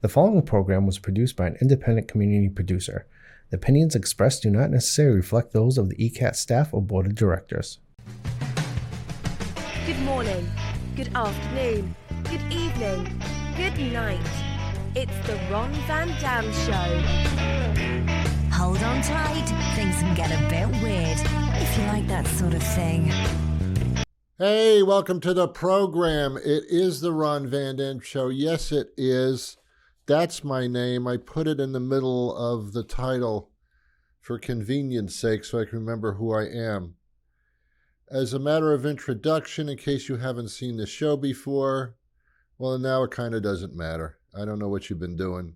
The following program was produced by an independent community producer. The opinions expressed do not necessarily reflect those of the ECAT staff or board of directors. Good morning, good afternoon, good evening, good night. It's the Ron Van Dam Show. Hold on tight, things can get a bit weird, if you like that sort of thing. Hey, welcome to the program. It is the Ron Van Dam Show. Yes, it is. That's my name. I put it in the middle of the title for convenience sake so I can remember who I am. As a matter of introduction, in case you haven't seen the show before, well, now it kind of doesn't matter. I don't know what you've been doing.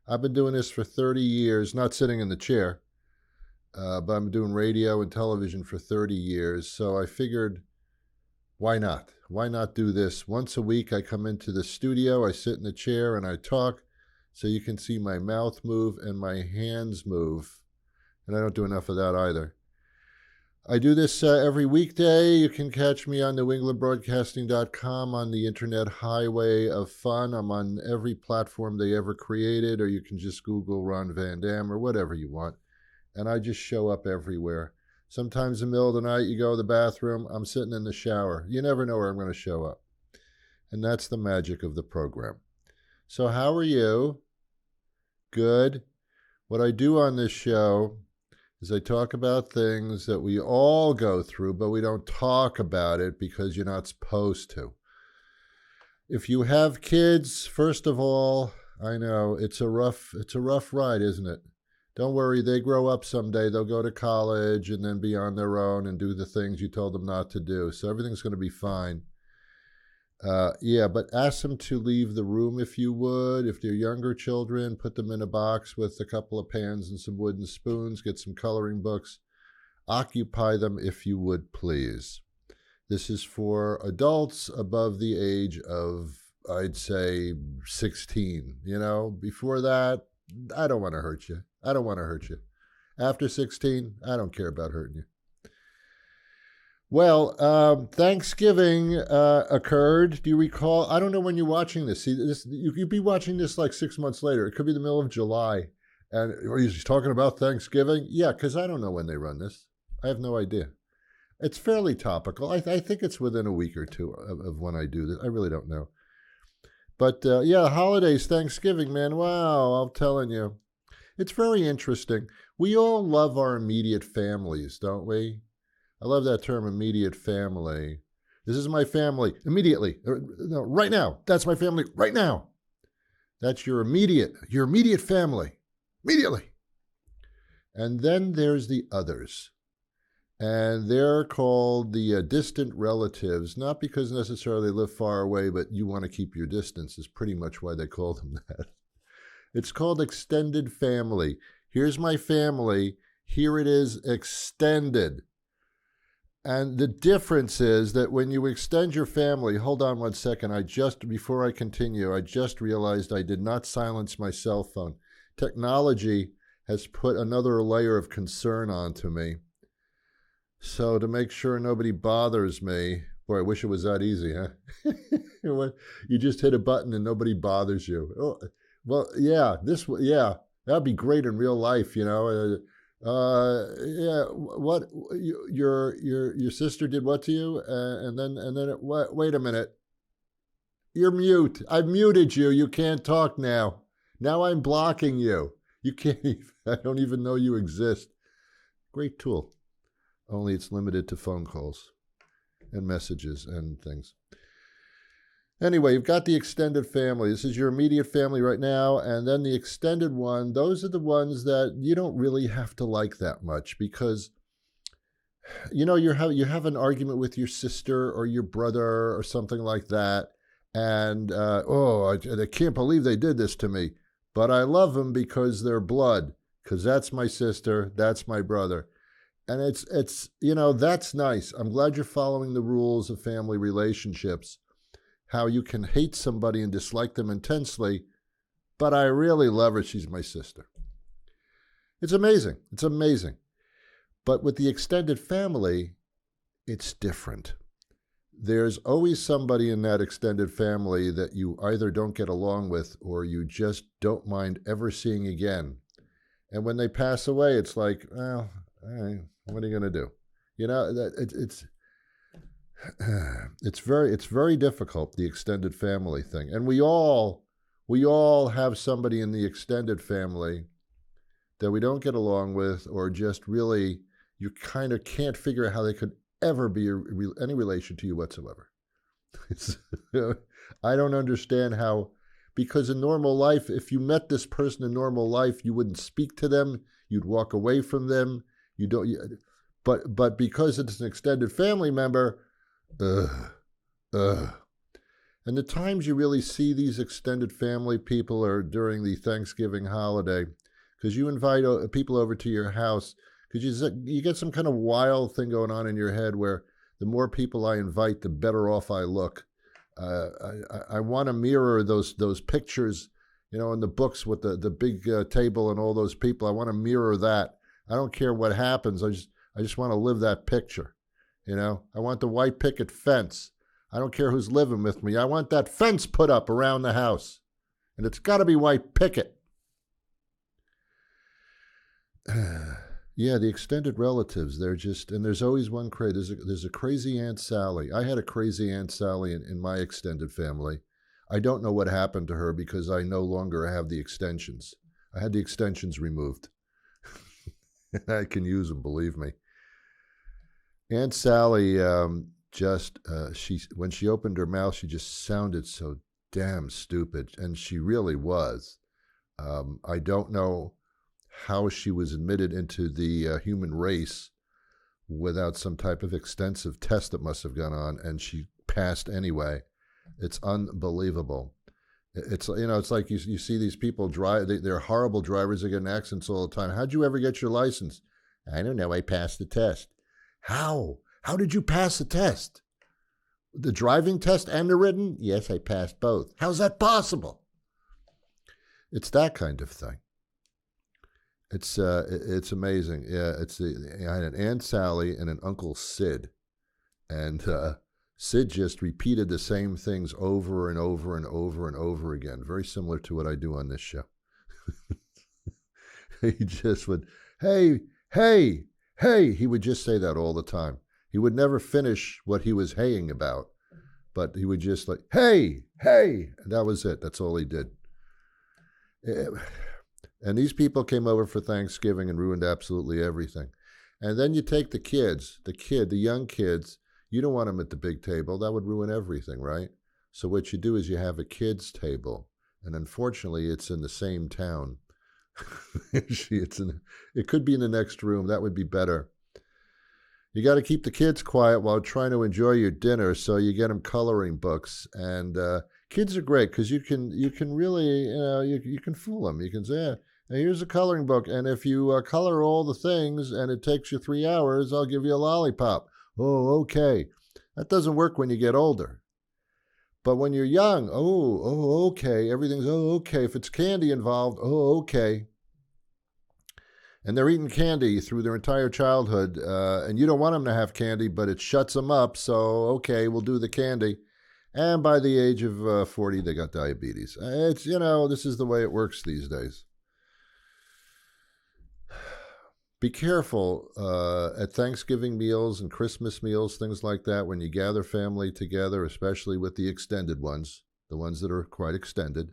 I've been doing this for 30 years, not sitting in the chair, but I'm doing radio and television for 30 years, so I figured, why not? Why not do this? Once a week, I come into the studio, I sit in the chair, and I talk so you can see my mouth move and my hands move. And I don't do enough of that either. I do this every weekday. You can catch me on NewEnglandBroadcasting.com on the internet highway of fun. I'm on every platform they ever created, or you can just Google Ron Van Dam or whatever you want. And I just show up everywhere. Sometimes in the middle of the night, you go to the bathroom, I'm sitting in the shower. You never know where I'm going to show up. And that's the magic of the program. So how are you? Good. What I do on this show is I talk about things that we all go through, but we don't talk about it because you're not supposed to. If you have kids, first of all, I know it's a rough ride, isn't it? Don't worry, they grow up someday. They'll go to college and then be on their own and do the things you told them not to do. So everything's going to be fine. But ask them to leave the room if you would. If they're younger children, put them in a box with a couple of pans and some wooden spoons. Get some coloring books. Occupy them if you would, please. This is for adults above the age of, I'd say, 16. You know, before that, I don't want to hurt you. I don't want to hurt you. After 16, I don't care about hurting you. Well, Thanksgiving occurred. Do you recall? I don't know when you're watching this. See, you'd be watching this like 6 months later. It could be the middle of July. And are you talking about Thanksgiving? Yeah, because I don't know when they run this. I have no idea. It's fairly topical. I think it's within a week or two of when I do this. I really don't know. But holidays, Thanksgiving, man. Wow, I'm telling you. It's very interesting. We all love our immediate families, don't we? I love that term, immediate family. This is my family, immediately. No, right now. That's my family, right now. That's your immediate family, immediately. And then there's the others. And they're called the distant relatives, not because necessarily they live far away, but you want to keep your distance is pretty much why they call them that. It's called extended family. Here's my family. Here it is extended. And the difference is that when you extend your family, hold on one second. Before I continue, I just realized I did not silence my cell phone. Technology has put another layer of concern onto me. So to make sure nobody bothers me, boy, I wish it was that easy, huh? You just hit a button and nobody bothers you. Oh, well, that'd be great in real life, you know. What your sister did what to you? Wait a minute. You're mute. I've muted you. You can't talk now. Now I'm blocking you. You can't even, I don't even know you exist. Great tool. Only it's limited to phone calls and messages and things. Anyway, you've got the extended family. This is your immediate family right now. And then the extended one, those are the ones that you don't really have to like that much because, you know, you have an argument with your sister or your brother or something like that. And, I can't believe they did this to me. But I love them because they're blood, because that's my sister, that's my brother. And it's that's nice. I'm glad you're following the rules of family relationships. How you can hate somebody and dislike them intensely, but I really love her. She's my sister. It's amazing. It's amazing. But with the extended family, it's different. there's always somebody in that extended family that you either don't get along with or you just don't mind ever seeing again. And when they pass away, it's like, well, all right, what are you going to do? You know, it's very difficult, the extended family thing. And we all have somebody in the extended family that we don't get along with, or just really, you kind of can't figure out how they could ever be any relation to you whatsoever. I don't understand how, because in normal life, if you met this person in normal life, you wouldn't speak to them, you'd walk away from them. But because it's an extended family member, And the times you really see these extended family people are during the Thanksgiving holiday, because you invite people over to your house, because you get some kind of wild thing going on in your head where the more people I invite, the better off I look. I want to mirror those pictures, in the books with the big table and all those people. I want to mirror that. I don't care what happens. I just want to live that picture. I want the white picket fence. I don't care who's living with me. I want that fence put up around the house. And it's got to be white picket. Yeah, the extended relatives, and there's always one crazy. There's a crazy Aunt Sally. I had a crazy Aunt Sally in my extended family. I don't know what happened to her because I no longer have the extensions. I had the extensions removed. I can use them, believe me. Aunt Sally, when she opened her mouth, she just sounded so damn stupid, and she really was. I don't know how she was admitted into the human race without some type of extensive test that must have gone on, and she passed anyway. It's unbelievable. It's like you see these people drive. They're horrible drivers. They get in accidents all the time. How'd you ever get your license? I don't know. I passed the test. How? How did you pass the test? The driving test and the written? Yes, I passed both. How's that possible? It's that kind of thing. It's amazing. Yeah, I had an Aunt Sally and an Uncle Sid, and Sid just repeated the same things over and over and over and over again. Very similar to what I do on this show. He just would, hey, hey, hey. He would just say that all the time. He would never finish what he was haying about, but he would just like, hey, hey. And that was it. That's all he did. And these people came over for Thanksgiving and ruined absolutely everything. And then you take the young kids, you don't want them at the big table. That would ruin everything, right? So what you do is you have a kids' table. And unfortunately, it's in the same town. It could be in the next room. That would be better. You got to keep the kids quiet while trying to enjoy your dinner, so you get them coloring books. And kids are great because you can really, you can fool them. You can say, yeah, now here's a coloring book, and if you color all the things and it takes you 3 hours, I'll give you a lollipop. Oh, okay. That doesn't work when you get older. But when you're young, okay. Everything's, okay. If it's candy involved, okay. And they're eating candy through their entire childhood, and you don't want them to have candy, but it shuts them up, so okay, we'll do the candy. And by the age of 40, they got diabetes. It's, this is the way it works these days. Be careful at Thanksgiving meals and Christmas meals, things like that, when you gather family together, especially with the extended ones, the ones that are quite extended.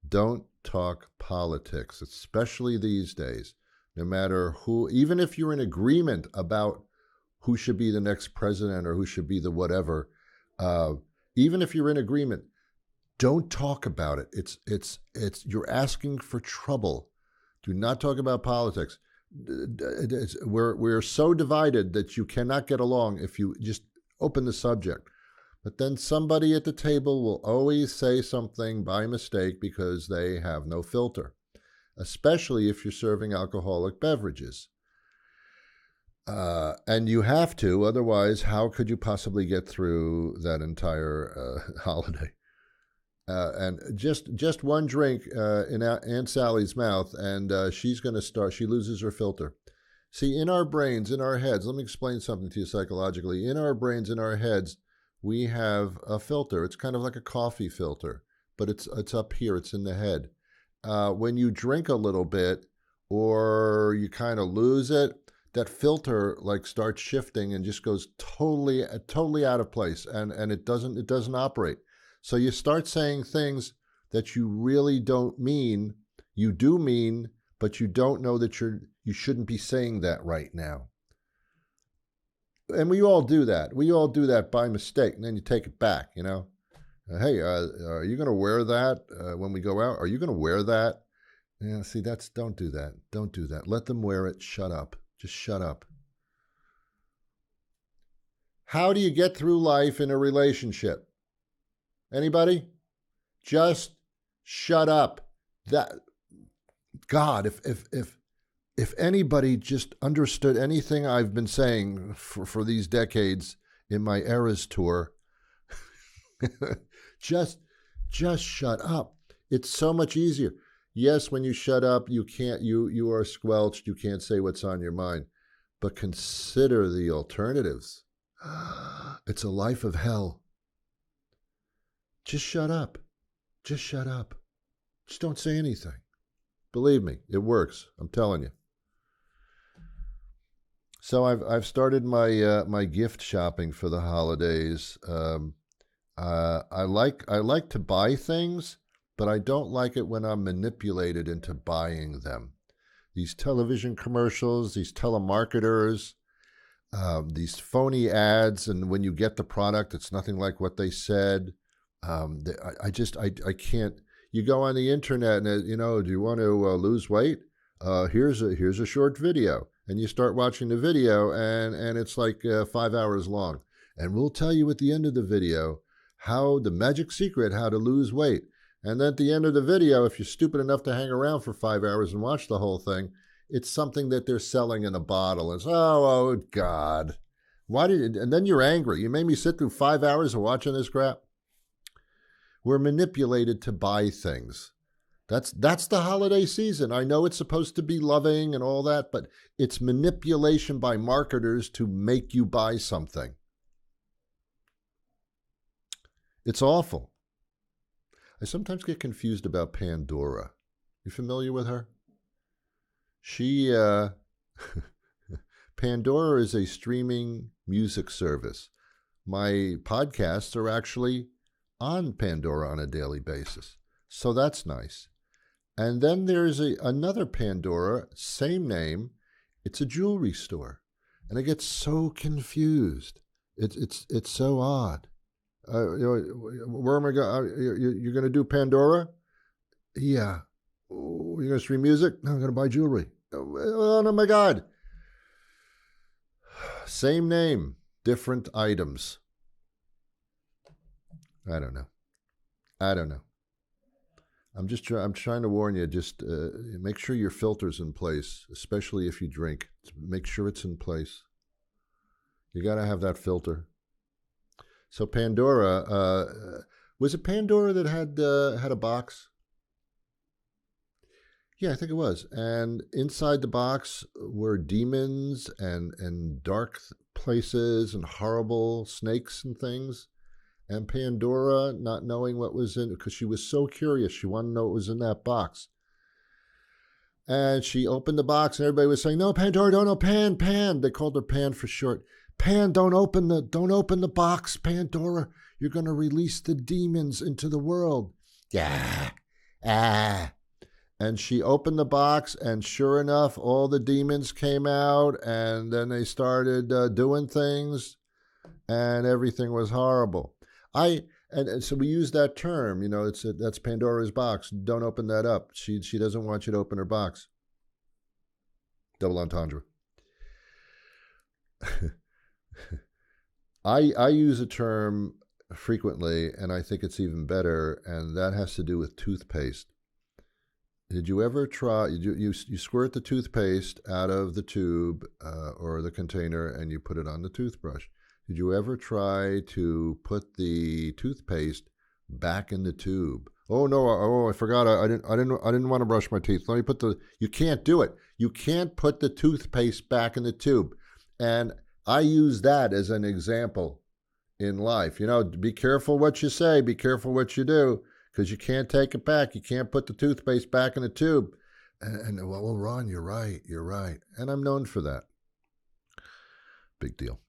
Don't talk politics, especially these days. No matter who, even if you're in agreement about who should be the next president or who should be the whatever, even if you're in agreement, don't talk about it. It's you're asking for trouble. Do not talk about politics. We're so divided that you cannot get along if you just open the subject. But then somebody at the table will always say something by mistake because they have no filter, especially if you're serving alcoholic beverages. And you have to, otherwise, how could you possibly get through that entire holiday? And just one drink in Aunt Sally's mouth, and she's going to start. She loses her filter. See, in our brains, in our heads, let me explain something to you psychologically. In our brains, in our heads, we have a filter. It's kind of like a coffee filter, but it's up here. It's in the head. When you drink a little bit or you kind of lose it, that filter like starts shifting and just goes totally out of place, and it doesn't operate. So you start saying things that you really don't mean. You do mean, but you don't know that you shouldn't be saying that right now. And we all do that. We all do that by mistake, and then you take it back, you know. Hey, are you going to wear that when we go out? Are you going to wear that? Yeah, see, don't do that. Don't do that. Let them wear it. Shut up. Just shut up. How do you get through life in a relationship? Anybody? Just shut up. That God, if anybody just understood anything I've been saying for these decades in my Eras tour, just shut up. It's so much easier. Yes, when you shut up, you are squelched. You can't say what's on your mind. But consider the alternatives. It's a life of hell. Just shut up. Just shut up. Just don't say anything. Believe me, it works. I'm telling you. So I've started my gift shopping for the holidays. I like to buy things, but I don't like it when I'm manipulated into buying them. These television commercials, these telemarketers, these phony ads, and when you get the product, it's nothing like what they said. I can't. You go on the internet and, you know, do you want to lose weight? Here's a short video. And you start watching the video, and it's like 5 hours long. And we'll tell you at the end of the video how the magic secret, how to lose weight. And then at the end of the video, if you're stupid enough to hang around for 5 hours and watch the whole thing, it's something that they're selling in a bottle. It's, oh God. And then you're angry. You made me sit through 5 hours of watching this crap. We're manipulated to buy things. That's the holiday season. I know it's supposed to be loving and all that, but it's manipulation by marketers to make you buy something. It's awful. I sometimes get confused about Pandora. You familiar with her? She, Pandora is a streaming music service. My podcasts are actually on Pandora on a daily basis. So that's nice. And then there's another Pandora, same name. It's a jewelry store. And I get so confused. It's so odd. Where am I going? You're going to do Pandora? Yeah. Oh, you're going to stream music? No, I'm going to buy jewelry. Oh, my God. Same name, different items. I don't know. I'm trying to warn you, just make sure your filter's in place, especially if you drink. Make sure it's in place. You got to have that filter. So Pandora, was it Pandora that had a box? Yeah, I think it was. And inside the box were demons and dark places and horrible snakes and things. And Pandora, not knowing what was in it, because she was so curious, she wanted to know what was in that box. And she opened the box, and everybody was saying, "No, Pandora, don't know, Pan." They called her Pan for short. Pan, don't open the box, Pandora. You're going to release the demons into the world. Yeah. And she opened the box, and sure enough, all the demons came out, and then they started doing things, and everything was horrible. And so we use that term, you know, that's Pandora's box. Don't open that up. She doesn't want you to open her box. Double entendre. I use a term frequently, and I think it's even better, and that has to do with toothpaste. Did you ever try, you squirt the toothpaste out of the tube or the container, and you put it on the toothbrush? Did you ever try to put the toothpaste back in the tube? Oh no! Oh, I forgot. I didn't want to brush my teeth. Let me put the. You can't do it. You can't put the toothpaste back in the tube. And I use that as an example in life. You know, be careful what you say. Be careful what you do, because you can't take it back. You can't put the toothpaste back in the tube. And well, Ron, you're right. You're right. And I'm known for that. Big deal.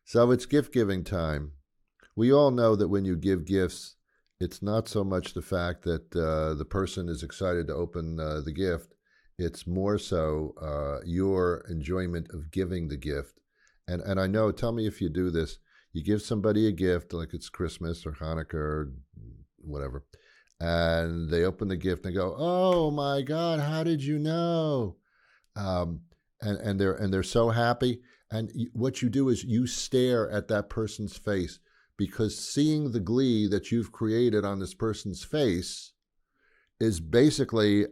So it's gift giving time. We all know that when you give gifts, it's not so much the fact that the person is excited to open the gift. It's more so your enjoyment of giving the gift. And I know, tell me if you do this. You give somebody a gift, like it's Christmas or Hanukkah or whatever, and they open the gift and go, "Oh my God, how did you know?" And they're so happy. And what you do is you stare at that person's face, because seeing the glee that you've created on this person's face is basically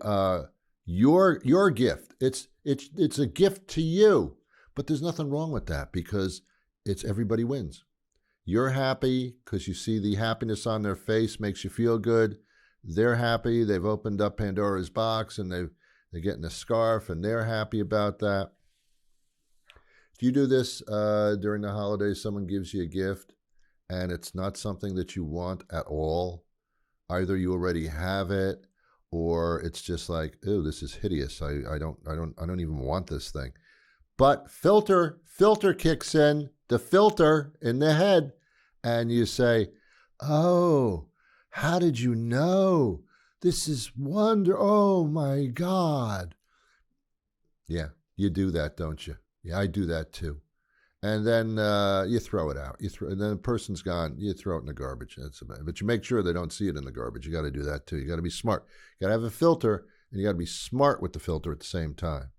your gift. It's a gift to you, but there's nothing wrong with that, because it's everybody wins. You're happy because you see the happiness on their face, makes you feel good. They're happy. They've opened up Pandora's box and they're getting a scarf, and they're happy about that. Do you do this during the holidays? Someone gives you a gift and it's not something that you want at all. Either you already have it, or it's just like, "Oh, this is hideous. I don't even want this thing." But filter kicks in, the filter in the head, and you say, "Oh, how did you know? This is oh my God." Yeah, you do that, don't you? Yeah, I do that too. And then you throw it out. And then the person's gone. You throw it in the garbage. That's about it. But you make sure they don't see it in the garbage. You got to do that too. You got to be smart. You got to have a filter, and you got to be smart with the filter at the same time.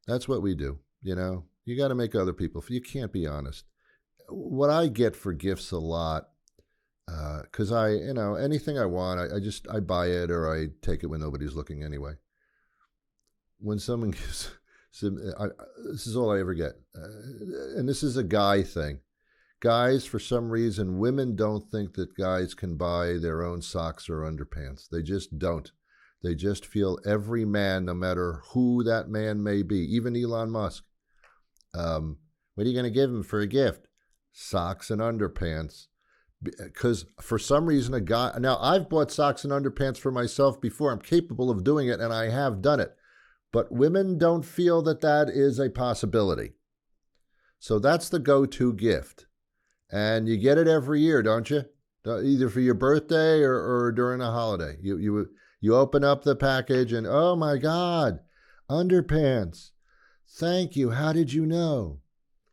That's what we do. You know, you got to make other people. You can't be honest. What I get for gifts a lot, because anything I want, I buy it, or I take it when nobody's looking anyway. When someone gives, this is all I ever get. And this is a guy thing. Guys, for some reason, women don't think that guys can buy their own socks or underpants. They just don't. They just feel every man, no matter who that man may be, even Elon Musk. What are you going to give him for a gift? Socks and underpants. Because for some reason, a guy... Now, I've bought socks and underpants for myself before. I'm capable of doing it, and I have done it. But women don't feel that that is a possibility. So that's the go-to gift. And you get it every year, don't you? Either for your birthday or during a holiday. You open up the package and, "Oh my God, underpants. Thank you. How did you know?"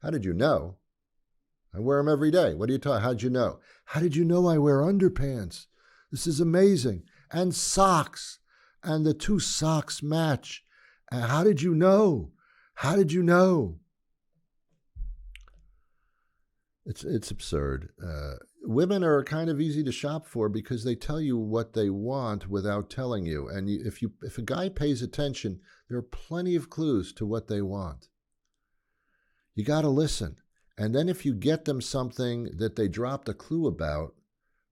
How did you know? I wear them every day. What are you talking? How did you know? How did you know I wear underpants? This is amazing. And socks. And the two socks match. How did you know? How did you know? It's absurd. Women are kind of easy to shop for because they tell you what they want without telling you. And if a guy pays attention, there are plenty of clues to what they want. You got to listen. And then if you get them something that they dropped a clue about,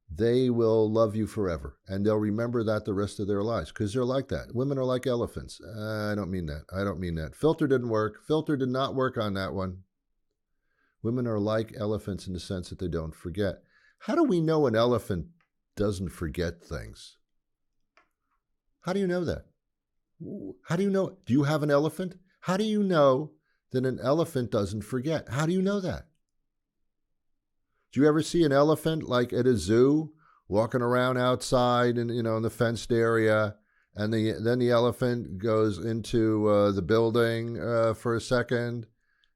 they will love you forever. And they'll remember that the rest of their lives, because they're like that. Women are like elephants. I don't mean that. Filter didn't work. Filter did not work on that one. Women are like elephants in the sense that they don't forget. How do we know an elephant doesn't forget things? How do you know that? How do you know? Do you have an elephant? How do you know that an elephant doesn't forget? How do you know that? Do you ever see an elephant like at a zoo walking around outside and in the fenced area, and then the elephant goes into the building for a second?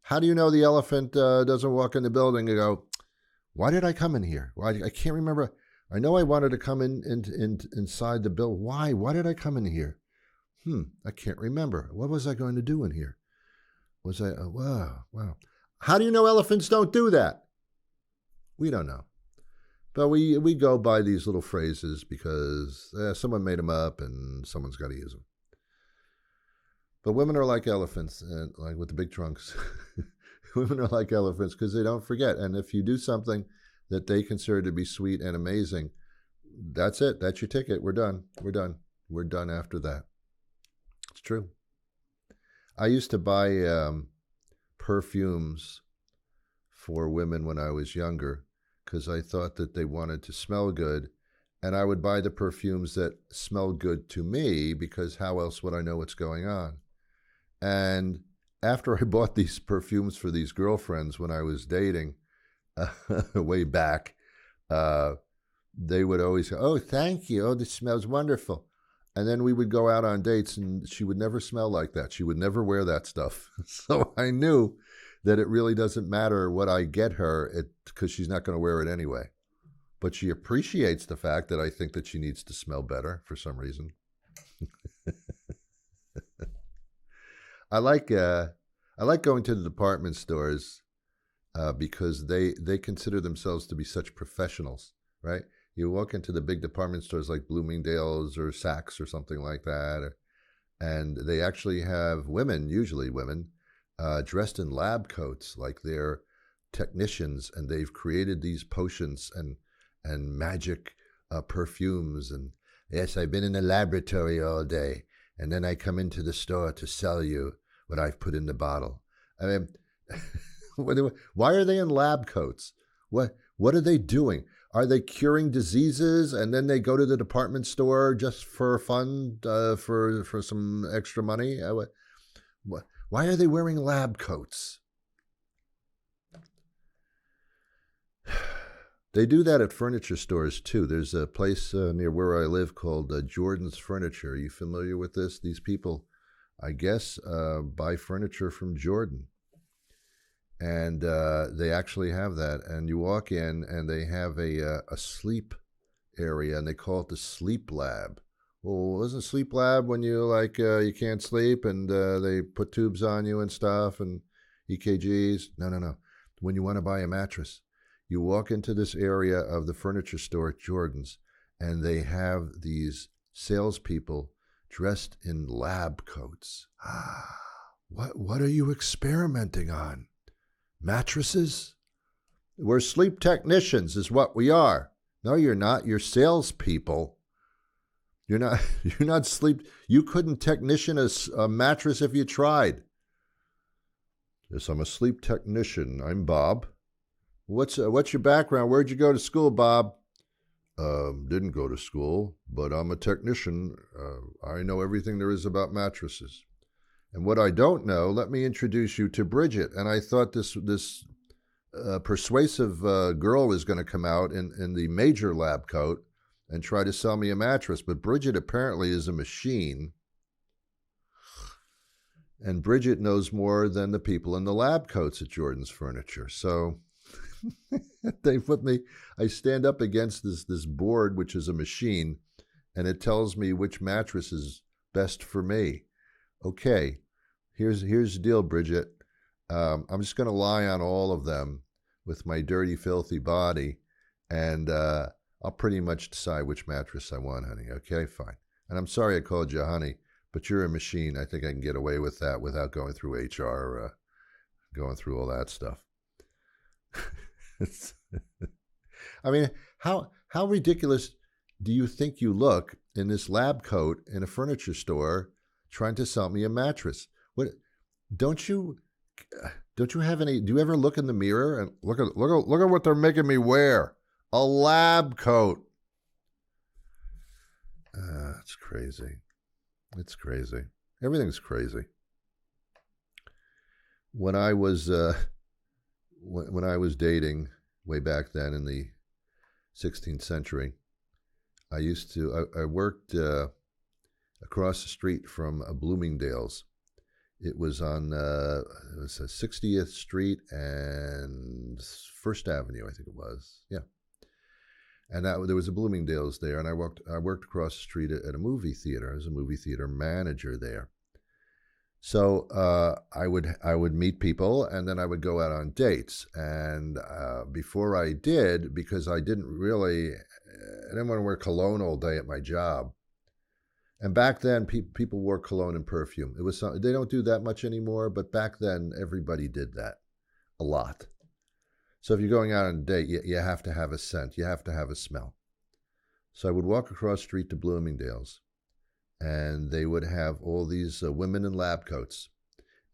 How do you know the elephant doesn't walk in the building and go, "Why did I come in here? I can't remember. I know I wanted to come inside the building. Why? Why did I come in here? I can't remember. What was I going to do in here? Was I, wow. How do you know elephants don't do that? We don't know. But we go by these little phrases because someone made them up and someone's got to use them. But women are like elephants, and like with the big trunks. Women are like elephants because they don't forget. And if you do something that they consider to be sweet and amazing, that's it. That's your ticket. We're done. We're done. We're done after that. It's true. I used to buy perfumes for women when I was younger because I thought that they wanted to smell good. And I would buy the perfumes that smell good to me because how else would I know what's going on? And after I bought these perfumes for these girlfriends when I was dating way back, they would always go, "Oh, thank you. Oh, this smells wonderful." And then we would go out on dates and she would never smell like that. She would never wear that stuff. So I knew that it really doesn't matter what I get her because she's not going to wear it anyway. But she appreciates the fact that I think that she needs to smell better for some reason. I like going to the department stores because they consider themselves to be such professionals, right? You walk into the big department stores like Bloomingdale's or Saks or something like that, and they actually have women, usually women, dressed in lab coats like they're technicians, and they've created these potions and magic perfumes. And yes, I've been in the laboratory all day, and then I come into the store to sell you what I've put in the bottle. I mean, why are they in lab coats? What are they doing? Are they curing diseases and then they go to the department store just for fun, for some extra money? Why are they wearing lab coats? They do that at furniture stores too. There's a place near where I live called Jordan's Furniture. Are you familiar with this? These people, I guess, buy furniture from Jordan. And they actually have that. And you walk in and they have a sleep area and they call it the sleep lab. Well, isn't sleep lab when you you can't sleep and they put tubes on you and stuff and EKGs? No. When you want to buy a mattress, you walk into this area of the furniture store at Jordan's and they have these salespeople dressed in lab coats. What are you experimenting on? Mattresses? We're sleep technicians is what we are. No, you're not. You're salespeople. You're not sleep. You couldn't technician a mattress if you tried. Yes, I'm a sleep technician. I'm Bob. What's your background? Where'd you go to school, Bob? Didn't go to school, but I'm a technician. I know everything there is about mattresses. And what I don't know, let me introduce you to Bridget. And I thought this persuasive girl was going to come out in the major lab coat and try to sell me a mattress. But Bridget apparently is a machine. And Bridget knows more than the people in the lab coats at Jordan's Furniture. So they put me, I stand up against this board, which is a machine, and it tells me which mattress is best for me. Okay, here's the deal, Bridget. I'm just going to lie on all of them with my dirty, filthy body, and I'll pretty much decide which mattress I want, honey. Okay, fine. And I'm sorry I called you honey, but you're a machine. I think I can get away with that without going through HR, going through all that stuff. I mean, how ridiculous do you think you look in this lab coat in a furniture store trying to sell me a mattress? What don't you have any? Do you ever look in the mirror and look at what they're making me wear? A lab coat. It's crazy. It's crazy. Everything's crazy. When I was when I was dating way back then in the 16th century, I worked across the street from a Bloomingdale's. It was on 60th Street and First Avenue, I think it was. Yeah. And there was a Bloomingdale's there, and I worked across the street at a movie theater. I was a movie theater manager there. So I would meet people, and then I would go out on dates. And before I did, because I didn't want to wear cologne all day at my job. And back then, people wore cologne and perfume. It was they don't do that much anymore, but back then everybody did that. a lot. So if you're going out on a date, you have to have a scent. You have to have a smell. So I would walk across the street to Bloomingdale's, and they would have all these women in lab coats,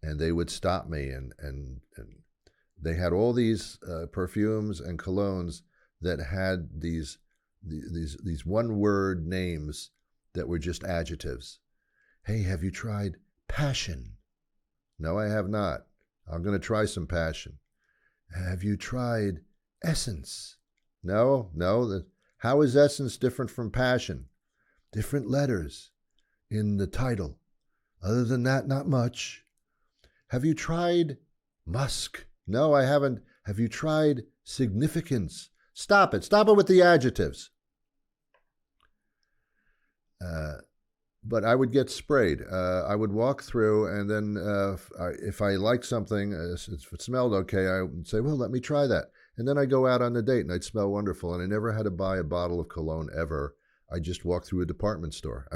and they would stop me, and they had all these perfumes and colognes that had these one-word names that were just adjectives. Hey, have you tried passion? No, I have not. I'm going to try some passion. Have you tried essence? No. How is essence different from passion? Different letters in the title. Other than that, not much. Have you tried musk? No, I haven't. Have you tried significance? Stop it. Stop it with the adjectives. But I would get sprayed. I would walk through, and then if I liked something, if it smelled okay, I would say, well, let me try that. And then I'd go out on a date, and I'd smell wonderful. And I never had to buy a bottle of cologne ever. I just walked through a department store.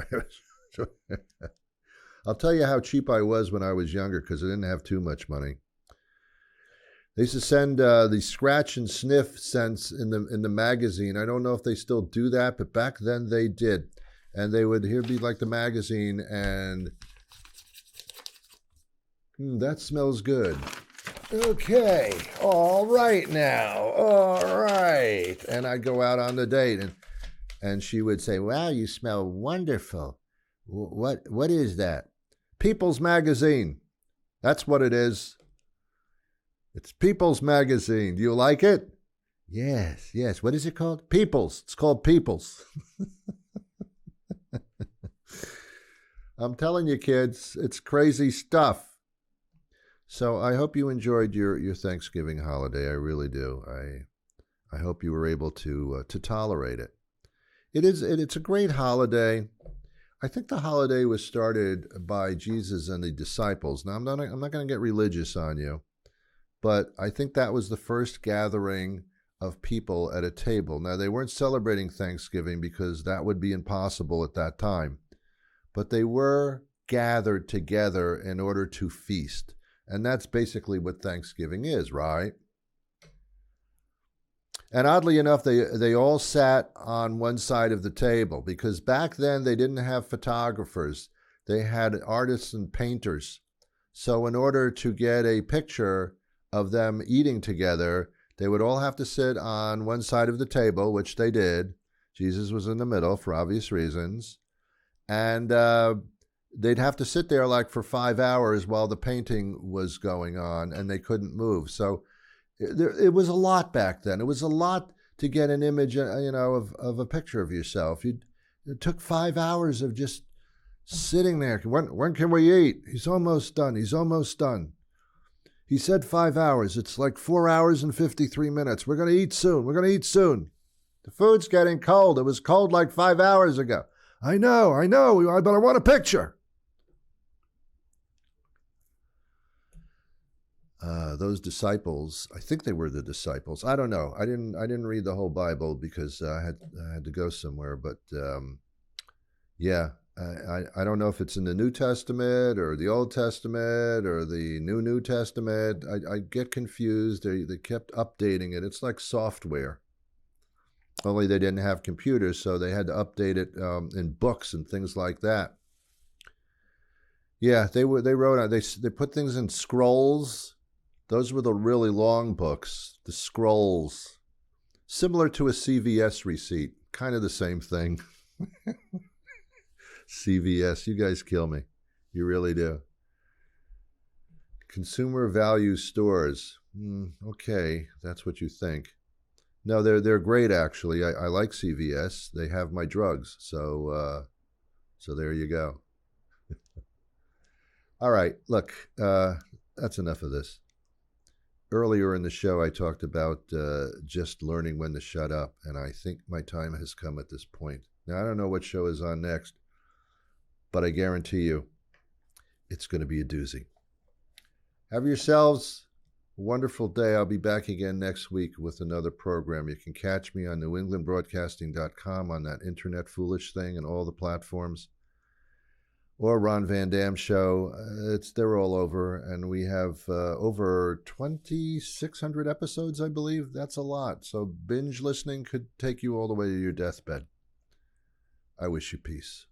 I'll tell you how cheap I was when I was younger, because I didn't have too much money. They used to send the scratch and sniff scents in the magazine. I don't know if they still do that, but back then they did. And they would, here'd be like the magazine, and that smells good. Okay, all right now, all right. And I'd go out on the date, and she would say, wow, you smell wonderful. What is that? People's Magazine. That's what it is. It's People's Magazine. Do you like it? Yes. What is it called? People's. It's called People's. I'm telling you, kids, it's crazy stuff. So I hope you enjoyed your Thanksgiving holiday. I really do. I hope you were able to tolerate it. It's a great holiday. I think the holiday was started by Jesus and the disciples. Now I'm not going to get religious on you, but I think that was the first gathering of people at a table. Now they weren't celebrating Thanksgiving because that would be impossible at that time. But they were gathered together in order to feast. And that's basically what Thanksgiving is, right? And oddly enough, they all sat on one side of the table, because back then they didn't have photographers. They had artists and painters. So in order to get a picture of them eating together, they would all have to sit on one side of the table, which they did. Jesus was in the middle for obvious reasons. And they'd have to sit there like for 5 hours while the painting was going on, and they couldn't move. So it was a lot back then. It was a lot to get an image, of a picture of yourself. It took 5 hours of just sitting there. When can we eat? He's almost done. He said 5 hours. It's like 4 hours and 53 minutes. We're going to eat soon. The food's getting cold. It was cold like 5 hours ago. I know, but I want a picture. Those disciples, I think they were the disciples. I don't know. I didn't read the whole Bible because I had to go somewhere. But I don't know if it's in the New Testament or the Old Testament or the New Testament. I get confused. They kept updating it. It's like software. Only they didn't have computers, so they had to update it in books and things like that. Yeah, they wrote on. They put things in scrolls. Those were the really long books, the scrolls, similar to a CVS receipt, kind of the same thing. CVS, you guys kill me, you really do. Consumer value stores. Okay, that's what you think. No, they're great, actually. I like CVS. They have my drugs. So there you go. All right, look, that's enough of this. Earlier in the show, I talked about just learning when to shut up, and I think my time has come at this point. Now, I don't know what show is on next, but I guarantee you it's going to be a doozy. Have yourselves wonderful day. I'll be back again next week with another program. You can catch me on newenglandbroadcasting.com on that internet foolish thing and all the platforms. or Ron Van Dam Show. They're all over, and we have over 2,600 episodes, I believe. That's a lot. So binge listening could take you all the way to your deathbed. I wish you peace.